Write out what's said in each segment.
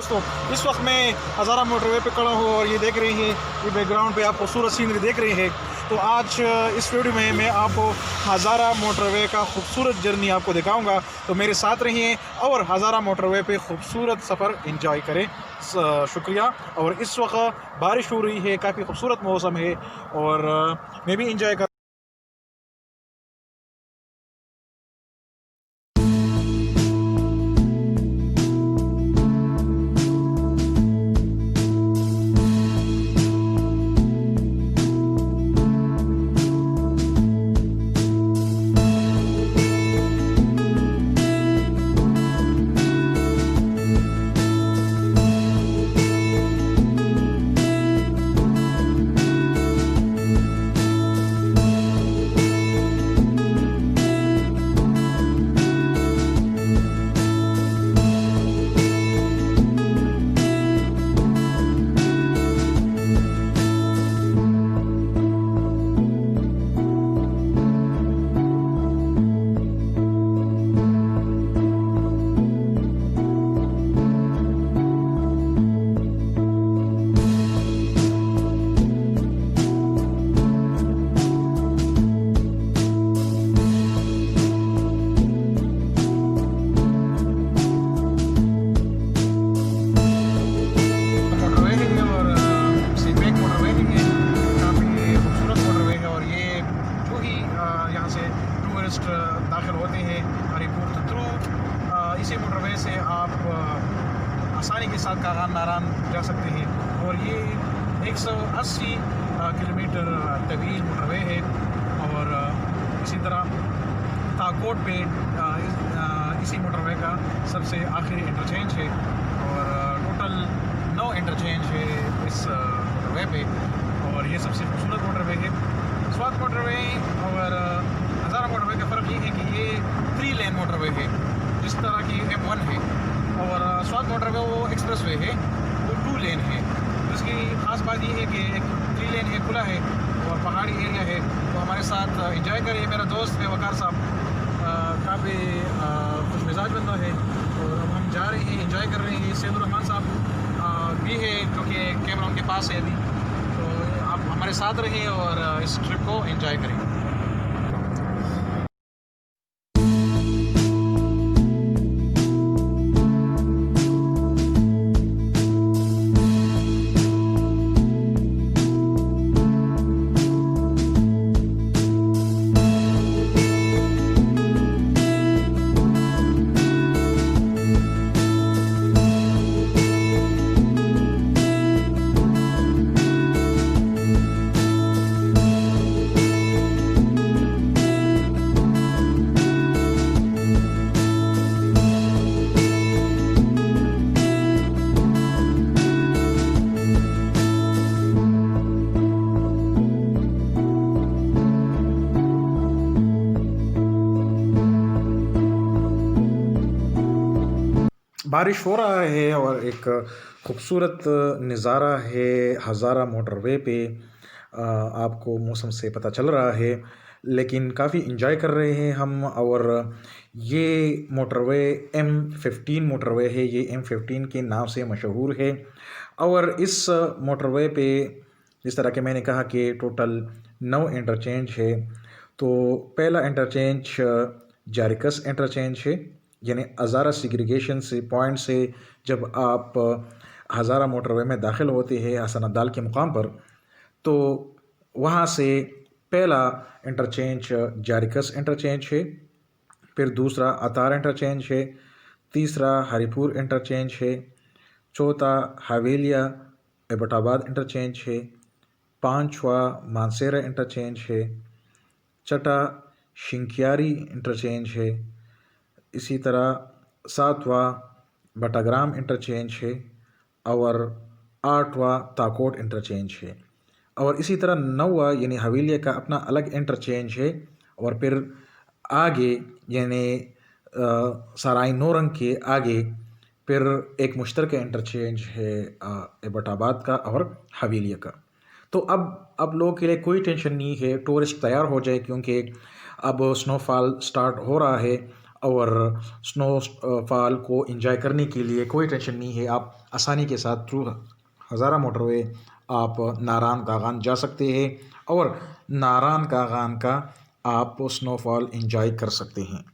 दोस्तों, इस वक्त मैं हज़ारा मोटरवे पे खड़ा हूँ और ये देख रही हैं, ये बैकग्राउंड पे आप खूबसूरत सीनरी देख रही हैं। तो आज इस वीडियो में मैं आपको हज़ारा मोटरवे का खूबसूरत जर्नी आपको दिखाऊंगा। तो मेरे साथ रहिए और हज़ारा मोटरवे पे खूबसूरत सफ़र एंजॉय करें। शुक्रिया। और इस वक्त बारिश हो रही है, काफ़ी खूबसूरत मौसम है और मैं भी इंजॉय कर मोटरवे है और सीपैक मोटरवे है, काफ़ी खूबसूरत मोटरवे है। और ये जो ही यहाँ से टूरिस्ट दाखिल होते हैं हरिपुर तो थ्रू इसी मोटरवे से आप आसानी के साथ कागान नारान जा सकते हैं। और ये 180 किलोमीटर तवील मोटरवे है। और इसी तरह ताकोट पे इसी मोटरवे का सबसे आखिरी इंटरचेंज है और टोटल 9 इंटरचेंज है इस मोटरवे पे। और ये सबसे खूबसूरत मोटरवे है स्वात मोटरवे। और हज़ारा मोटरवे का फ़र्क ये है कि ये 3 लेन मोटरवे है जिस तरह की M1 है। और स्वात मोटरवे वो एक्सप्रेस वे है, वो 2 लेन है। इसकी ख़ास बात ये है कि एक 3 लेन है, खुला है और पहाड़ी एरिया है। तो हमारे साथ एंजॉय करिए। मेरा दोस्त है वकार साहब, काफ़ी खुश मिजाज बंदा है। और अब हम जा रहे हैं, एंजॉय कर रहे हैं। सैदुर रहमान साहब भी है जो कि कैमरा उनके पास है अभी। तो आप हमारे साथ रहिए और इस ट्रिप को एंजॉय करें। बारिश हो रहा है और एक खूबसूरत नज़ारा है हज़ारा मोटरवे पे। आपको मौसम से पता चल रहा है, लेकिन काफ़ी इंजॉय कर रहे हैं हम। और ये मोटरवे M15 मोटरवे है, ये M15 के नाम से मशहूर है। और इस मोटरवे पे जिस तरह के मैंने कहा कि टोटल 9 इंटरचेंज है। तो पहला इंटरचेंज जारिकस इंटरचेंज है, यानी हज़ारा सिग्रीगेशन से पॉइंट से जब आप हज़ारा मोटरवे में दाखिल होते हैं हसन अब्दाल के मुकाम पर, तो वहाँ से पहला इंटरचेंज जारिकस इंटरचेंज है। फिर दूसरा अतार इंटरचेंज है। तीसरा हरिपुर इंटरचेंज है। चौथा हवेलिया एबटाबाद इंटरचेंज है। पांचवा मानसेरा इंटरचेंज है। छठा शिंकियारी इंटरचेंज है। इसी तरह सातवां बटाग्राम इंटरचेंज है और आठवां ताकोट इंटरचेंज है। और इसी तरह नौवां यानी हवेलिया का अपना अलग इंटरचेंज है। और फिर आगे यानी सराय नौरंग के आगे फिर एक मुश्तरका इंटरचेंज है एबटाबाद का और हवेलिया का। तो अब लोगों के लिए कोई टेंशन नहीं है, टूरिस्ट तैयार हो जाए, क्योंकि अब स्नोफॉल स्टार्ट हो रहा है और स्नोफॉल को एंजॉय करने के लिए कोई टेंशन नहीं है। आप आसानी के साथ थ्रू हज़ारा मोटरवे आप नारान कागान जा सकते हैं और नारान कागान का आप स्नोफॉल एंजॉय कर सकते हैं।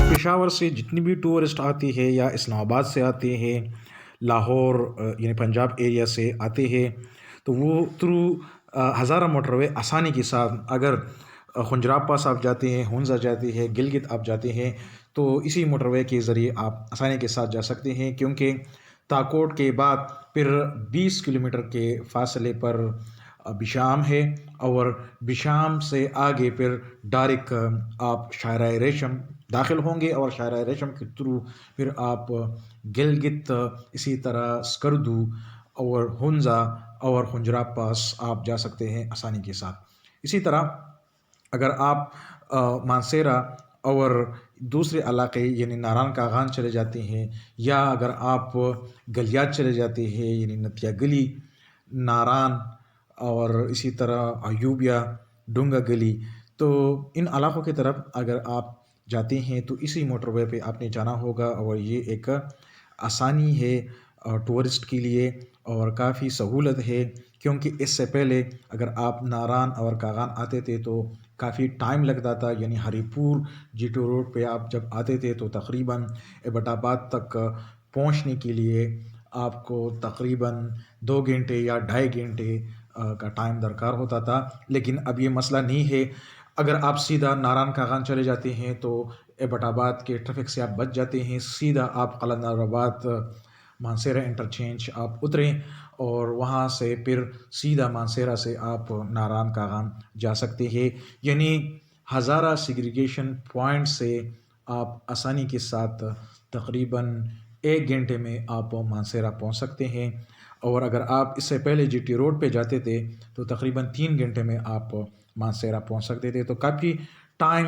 पेशावर से जितनी भी टूरिस्ट आती है या इस्लामाबाद से आते हैं, लाहौर यानी पंजाब एरिया से आते हैं, तो वो थ्रू हज़ारा मोटरवे आसानी के साथ अगर खुंजराब पास आप जाते हैं, हुंजा जाते हैं, गिलगित आप जाते हैं, तो इसी मोटरवे के ज़रिए आप आसानी के साथ जा सकते हैं। क्योंकि ताकोट के बाद फिर 20 किलोमीटर के फासले पर बिशाम है और बिशाम से आगे फिर डायरेक्ट आप शायरा रेशम दाखिल होंगे और शायरा रेशम के थ्रू फिर आप गिलगित, इसी तरह स्कर्दू और हुंजा और हुंजराब पास आप जा सकते हैं आसानी के साथ। इसी तरह अगर आप मानसेरा और दूसरे इलाके यानी नारान कागान चले जाते हैं, या अगर आप गलियात चले जाते हैं यानी नतिया गली, नारान और इसी तरह अयूबिया, डूंगा गली, तो इन इलाकों की तरफ अगर आप जाते हैं तो इसी मोटरवे पे आपने जाना होगा। और ये एक आसानी है टूरिस्ट के लिए और काफ़ी सहूलत है। क्योंकि इससे पहले अगर आप नारान और कागान आते थे तो काफ़ी टाइम लगता था, यानी हरीपुर जीटी रोड पे आप जब आते थे तो तकरीबन एबटाबाद तक पहुंचने के लिए आपको तकरीबन 2 घंटे या 2.5 घंटे का टाइम दरकार होता था। लेकिन अब ये मसला नहीं है। अगर आप सीधा नारान कागान चले जाते हैं तो एबटाबाद के ट्रैफिक से आप बच जाते हैं। सीधा आप कलंदराबाद मानसेरा इंटरचेंज आप उतरें और वहाँ से फिर सीधा मानसेरा से आप नारान कागान जा सकते हैं। यानी हज़ारा सेग्रीगेशन पॉइंट से आप आसानी के साथ तकरीबन 1 घंटे में आप मानसेरा पहुँच सकते हैं। और अगर आप इससे पहले जीटी रोड पे जाते थे तो तकरीबन 3 घंटे में आप मानसेरा पहुंच सकते थे। तो काफ़ी टाइम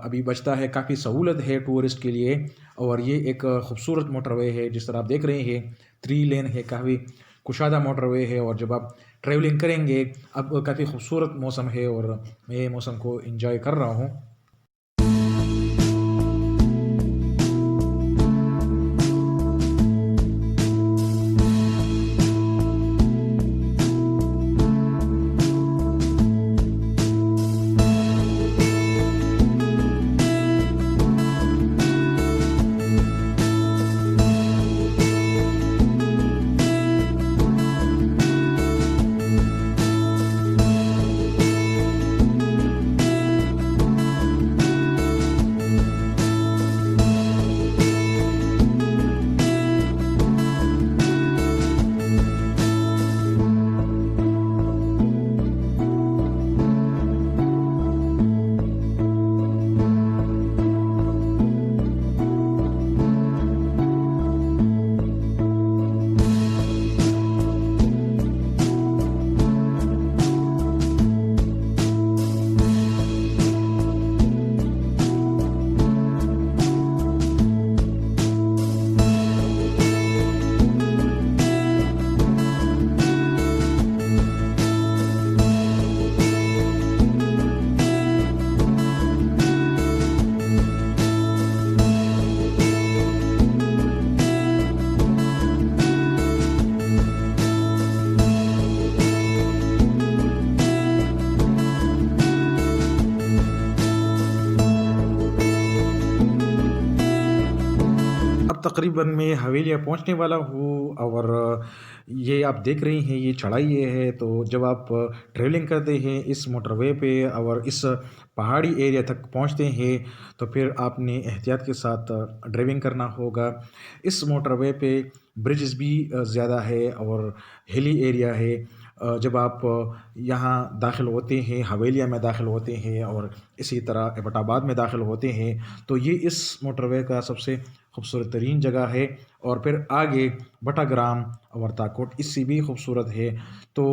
अभी बचता है, काफ़ी सहूलत है टूरिस्ट के लिए। और ये एक खूबसूरत मोटरवे है, जिस तरह आप देख रहे हैं 3 लेन है, काफ़ी कुशादा मोटरवे है। और जब आप ट्रैवलिंग करेंगे, अब काफ़ी खूबसूरत मौसम है और मैं मौसम को एंजॉय कर रहा हूँ। अब तकरीबन मैं हवेलियाँ पहुँचने वाला हूँ और ये आप देख रही हैं ये चढ़ाई ये है। तो जब आप ट्रैवलिंग करते हैं इस मोटरवे पे और इस पहाड़ी एरिया तक पहुँचते हैं तो फिर आपने एहतियात के साथ ड्राइविंग करना होगा। इस मोटरवे पे ब्रिजेस भी ज़्यादा है और हिली एरिया है। जब आप यहाँ दाखिल होते हैं, हवेलिया में दाखिल होते हैं और इसी तरह एबटाबाद में दाखिल होते हैं तो ये इस मोटरवे का सबसे खूबसूरत तरीन जगह है। और फिर आगे बटाग्राम और ताकोट इससे भी खूबसूरत है। तो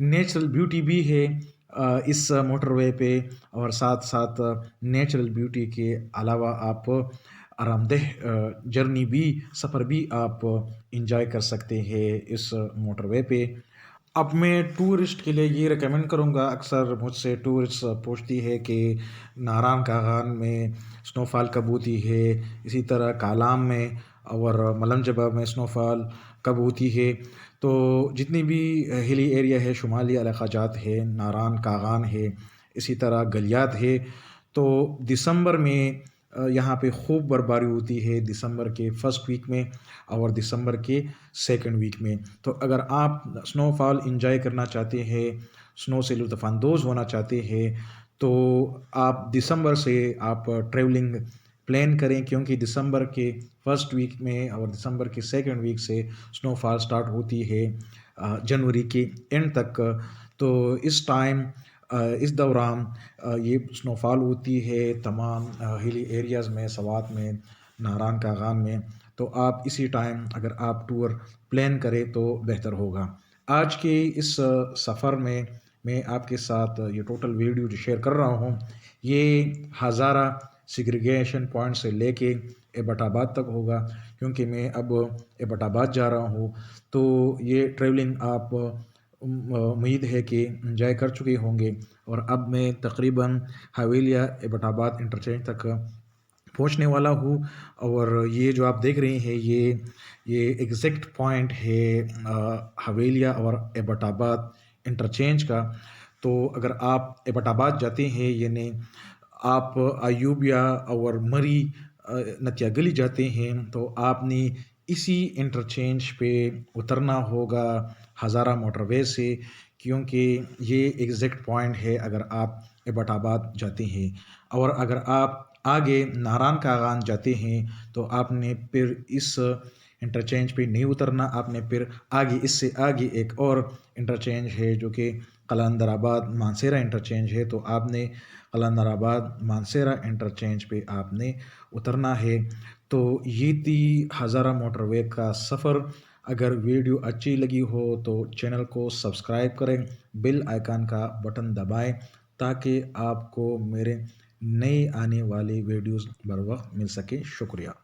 नेचुरल ब्यूटी भी है इस मोटरवे पे और साथ साथ नेचुरल ब्यूटी के अलावा आप आरामदेह जर्नी भी सफ़र भी आप इंजॉय कर सकते हैं इस मोटरवे पे। अब मैं टूरिस्ट के लिए ये रिकमेंड करूँगा, अक्सर मुझसे टूरिस्ट पूछती है कि नारायण कागान में स्नोफॉल कब होती है, इसी तरह कालाम में और मलमजबा में स्नोफॉल कब होती है। तो जितनी भी हिली एरिया है, शुमाली इलाक़ाजात है, नारायण कागान है, इसी तरह गलियात है, तो दिसंबर में यहाँ पे खूब बर्फबारी होती है, दिसंबर के फर्स्ट वीक में और दिसंबर के सेकंड वीक में। तो अगर आप स्नोफॉल एंजॉय करना चाहते हैं, स्नो से लुत्फ़अंदोज़ होना चाहते हैं तो आप दिसंबर से आप ट्रैवलिंग प्लान करें, क्योंकि दिसंबर के फर्स्ट वीक में और दिसंबर के सेकंड वीक से स्नोफॉल स्टार्ट होती है जनवरी के एंड तक। तो इस टाइम इस दौरान ये स्नोफॉल होती है तमाम हिली एरियाज़ में, सवात में, नारायण कागान में। तो आप इसी टाइम अगर आप टूर प्लान करें तो बेहतर होगा। आज के इस सफ़र में मैं आपके साथ ये टोटल वीडियो जो शेयर कर रहा हूँ ये हज़ारा सेग्रीगेशन पॉइंट से लेके एबटाबाद तक होगा, क्योंकि मैं अब एबटाबाद जा रहा हूँ। तो ये ट्रैवलिंग आप उम्मीद है कि एंजॉय कर चुके होंगे और अब मैं तकरीबन हवेलिया एबटाबाद इंटरचेंज तक पहुंचने वाला हूँ। और ये जो आप देख रहे हैं ये एग्जैक्ट पॉइंट है हवेलिया और एबटाबाद इंटरचेंज का। तो अगर आप एबटाबाद जाते हैं यानी आप अयूबिया और मरी नतिया गली जाते हैं तो आपने इसी इंटरचेंज पे उतरना होगा हज़ारा मोटरवे से, क्योंकि ये एग्जैक्ट पॉइंट है अगर आप एबटाबाद जाते हैं। और अगर आप आगे नारायण कागान जाते हैं तो आपने फिर इस इंटरचेंज पे नहीं उतरना, आपने फिर आगे इससे आगे एक और इंटरचेंज है जो कि कलंदराबाद मानसेरा इंटरचेंज है। तो आपने कलंदराबाद मानसेरा इंटरचेंज पे आपने उतरना है। तो ये थी हज़ारा मोटरवे का सफ़र। अगर वीडियो अच्छी लगी हो तो चैनल को सब्सक्राइब करें, बेल आइकन का बटन दबाएं ताकि आपको मेरे नए आने वाले वीडियोस बर वक्त मिल सके। शुक्रिया।